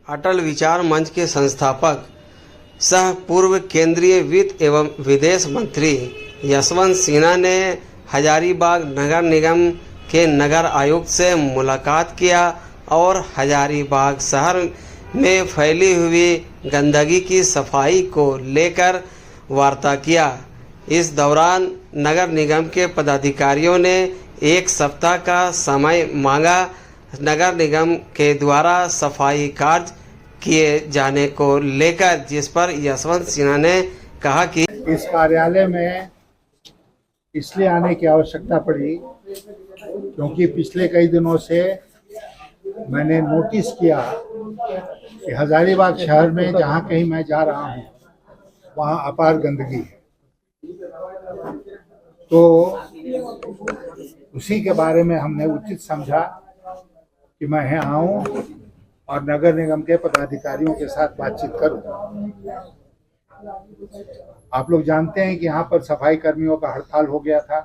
अटल विचार मंच के संस्थापक सह पूर्व केंद्रीय वित्त एवं विदेश मंत्री यशवंत सिन्हा ने हजारीबाग नगर निगम के नगर आयुक्त से मुलाकात किया और हजारीबाग शहर में फैली हुई गंदगी की सफाई को लेकर वार्ता किया। इस दौरान नगर निगम के पदाधिकारियों ने एक सप्ताह का समय मांगा। नगर निगम के द्वारा सफाई कार्य किए जाने को लेकर, जिस पर यशवंत सिन्हा ने कहा कि इस कार्यालय में इसलिए आने की आवश्यकता पड़ी क्योंकि पिछले कई दिनों से मैंने नोटिस किया कि हजारीबाग शहर में जहाँ कहीं मैं जा रहा हूँ वहाँ अपार गंदगी है। तो उसी के बारे में हमने उचित समझा कि मैं यहाँ आऊँ और नगर निगम के पदाधिकारियों के साथ बातचीत करूँ। आप लोग जानते हैं कि यहाँ पर सफाई कर्मियों का हड़ताल हो गया था,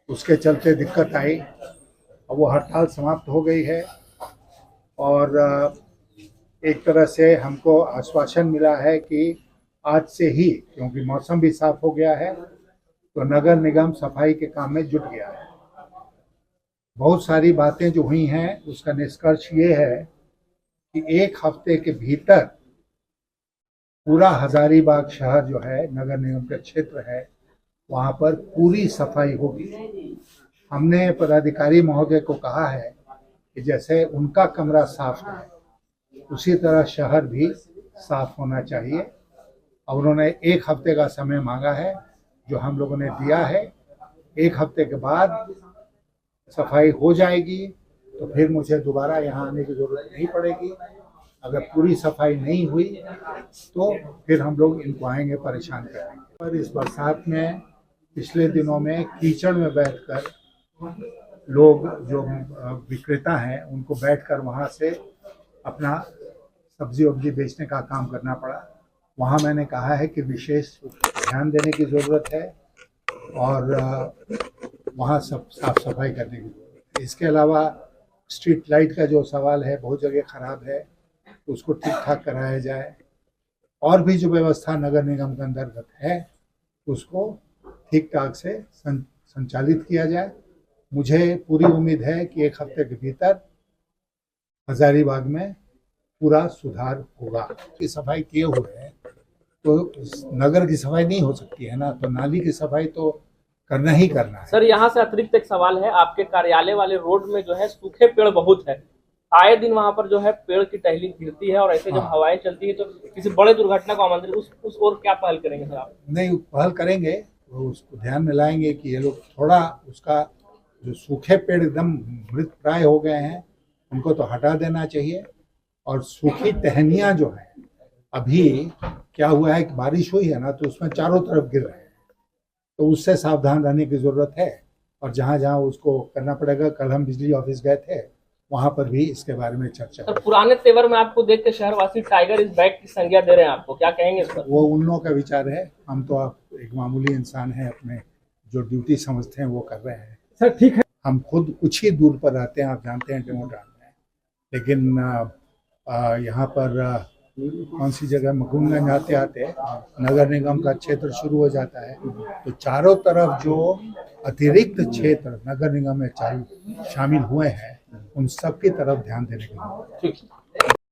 उसके चलते दिक्कत आई। अब वो हड़ताल समाप्त हो गई है और एक तरह से हमको आश्वासन मिला है कि आज से ही, क्योंकि मौसम भी साफ हो गया है, तो नगर निगम सफाई के काम में जुट गया है। बहुत सारी बातें जो हुई हैं उसका निष्कर्ष ये है कि एक हफ्ते के भीतर पूरा हजारीबाग शहर जो है नगर निगम का क्षेत्र है वहाँ पर पूरी सफाई होगी। हमने पदाधिकारी महोदय को कहा है कि जैसे उनका कमरा साफ है उसी तरह शहर भी साफ होना चाहिए और उन्होंने एक हफ्ते का समय मांगा है जो हम लोगों ने दिया है। एक हफ्ते के बाद सफाई हो जाएगी तो फिर मुझे दोबारा यहाँ आने की जरूरत नहीं पड़ेगी। अगर पूरी सफाई नहीं हुई तो फिर हम लोग इनको आएंगे, परेशान करेंगे। पर इस बरसात में पिछले दिनों में कीचड़ में बैठकर लोग जो विक्रेता हैं उनको बैठकर वहाँ से अपना सब्जी वब्जी बेचने का काम करना पड़ा। वहाँ मैंने कहा है कि विशेष ध्यान देने की ज़रूरत है और वहाँ सब साफ सफाई करने की ज़रूरत है। इसके अलावा स्ट्रीट लाइट का जो सवाल है बहुत जगह ख़राब है, उसको ठीक ठाक कराया जाए और भी जो व्यवस्था नगर निगम के अंतर्गत है उसको ठीक ठाक से संचालित किया जाए। मुझे पूरी उम्मीद है कि एक हफ्ते के भीतर हजारीबाग में पूरा सुधार होगा। की सफाई किए हुए हैं तो नगर की सफाई नहीं हो सकती है ना, तो नाली की सफाई तो करना ही करना है। सर, यहाँ से अतिरिक्त एक सवाल है, आपके कार्यालय वाले रोड में जो है सूखे पेड़ बहुत है, आए दिन वहाँ पर जो है पेड़ की टहनी गिरती है और ऐसे जब हवाएं चलती है तो किसी बड़े दुर्घटना को आमंत्रित, उस ओर क्या पहल करेंगे सर आप? नहीं, पहल करेंगे, वो उसको ध्यान में लाएंगे कि ये लोग थोड़ा उसका जो सूखे पेड़ एकदम मृत प्राय हो गए हैं उनको तो हटा देना चाहिए। और सूखी टहनियाँ जो है, अभी क्या हुआ है कि बारिश हुई है ना तो उसमें चारों तरफ गिर रहे हैं, तो उससे सावधान रहने की ज़रूरत है। और जहाँ जहाँ उसको करना पड़ेगा, कल हम बिजली ऑफिस गए थे, वहाँ पर भी इसके बारे में चर्चा। सर, पुराने तेवर में आपको देख के शहरवासी टाइगर इज बैक की संज्ञा दे रहे हैं, आपको क्या कहेंगे सर? वो उन लोगों का विचार है, हम तो आप एक मामूली इंसान हैं, अपने जो ड्यूटी समझते हैं वो कर रहे हैं। सर ठीक है, हम खुद कुछ ही दूर पर रहते हैं, आप जानते हैं डेमोडान में, लेकिन यहाँ पर कौन सी जगह मकुंदगंज आते आते नगर निगम का क्षेत्र शुरू हो जाता है, तो चारों तरफ जो अतिरिक्त क्षेत्र नगर निगम में शामिल हुए हैं उन सब की तरफ ध्यान देने की जरूरत है।